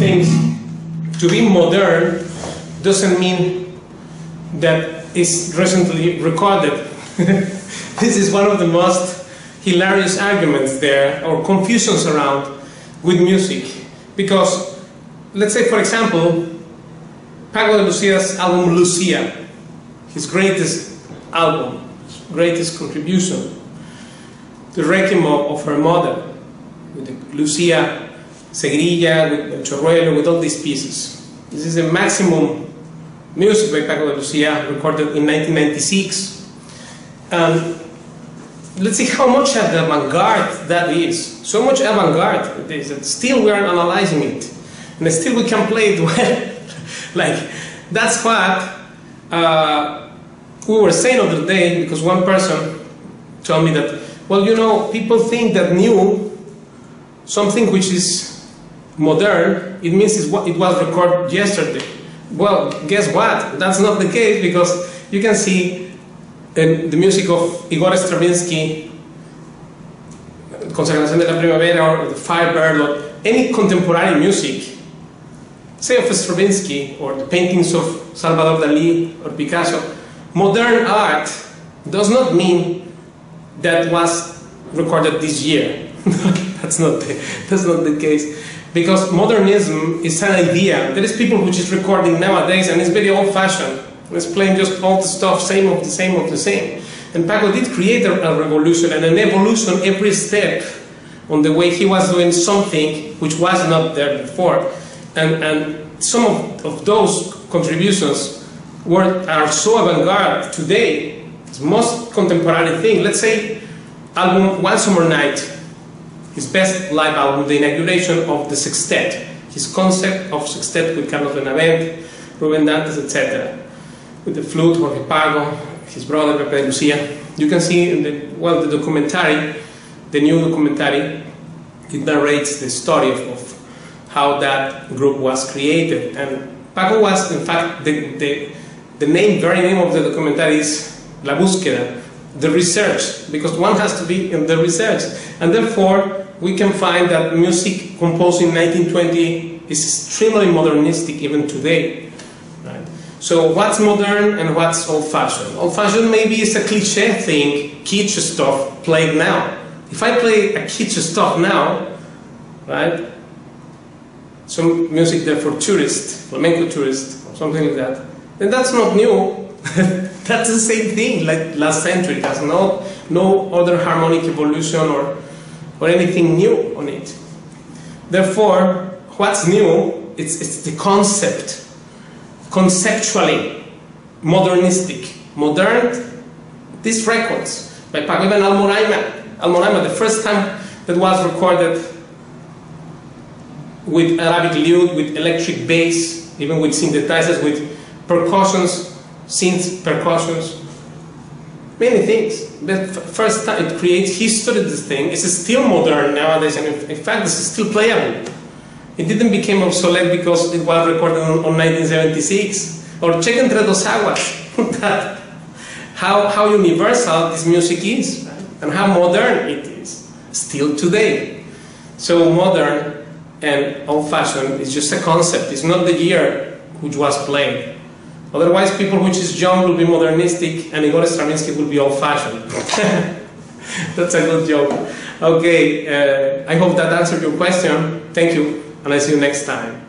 things. To be modern doesn't mean that it's recently recorded. This is one of the most hilarious arguments there, or confusions around with music. Because, let's say for example, Paco de Lucia's album Lucia, his greatest album, his greatest contribution, the Requiem of her mother, with the Lucía, Segrilla, with El Chorruelo, with all these pieces. This is a maximum music by Paco de Lucia, recorded in 1996. Let's see how much of the avant-garde that is. So much avant-garde it is that still we are analyzing it. And still we can play it well. Like, that's what we were saying the other day, because one person told me that, well, you know, people think that new, something which is modern, it means it was recorded yesterday. Well, guess what? That's not the case, because you can see the music of Igor Stravinsky, Consagración de la Primavera, or the Firebird, or any contemporary music, say of Stravinsky, or the paintings of Salvador Dali or Picasso. Modern art does not mean that was recorded this year. That's not the case. Because modernism is an idea. There is people which is recording nowadays and it's very old-fashioned. It's playing just old stuff, same of the same of the same. And Paco did create a revolution and an evolution every step on the way he was doing something which was not there before. And some of those contributions are so avant-garde today. It's the most contemporary thing. Let's say album One Summer Night, his best live album, the inauguration of the sextet, his concept of sextet with Carlos Benavent, Ruben, etc. With the flute, Jorge Pago, his brother Pepe de Lucia. You can see in the documentary, the new documentary, it narrates the story of how that group was created. And Paco was, in fact, the very name of the documentary is La Búsqueda, the research, because one has to be in the research. And therefore, we can find that music composed in 1920 is extremely modernistic even today. Right? So what's modern and what's old-fashioned? Old-fashioned maybe is a cliché thing, kitsch stuff played now. If I play a kitsch stuff now, right, some music there for tourists, flamenco tourists, or something like that, then that's not new. That's the same thing like last century. It has no other harmonic evolution or anything new on it. Therefore, what's new? It's the concept. Conceptually, modernistic. Modern, these records by Paco, even Almoraima, the first time that was recorded with Arabic lute, with electric bass, even with synthesizers, with percussions, synth percussions, many things. The first time it creates history, this thing. It's still modern nowadays, and in fact it's still playable. It didn't become obsolete because it was recorded on 1976. Or Check Entre Dos Aguas, how universal this music is, right? And how modern it is, still today. So modern and old-fashioned is just a concept. It's not the year which was played. Otherwise, people which is young will be modernistic, and Igor Stravinsky will be old-fashioned. That's a good joke. Okay, I hope that answered your question. Thank you, and I'll see you next time.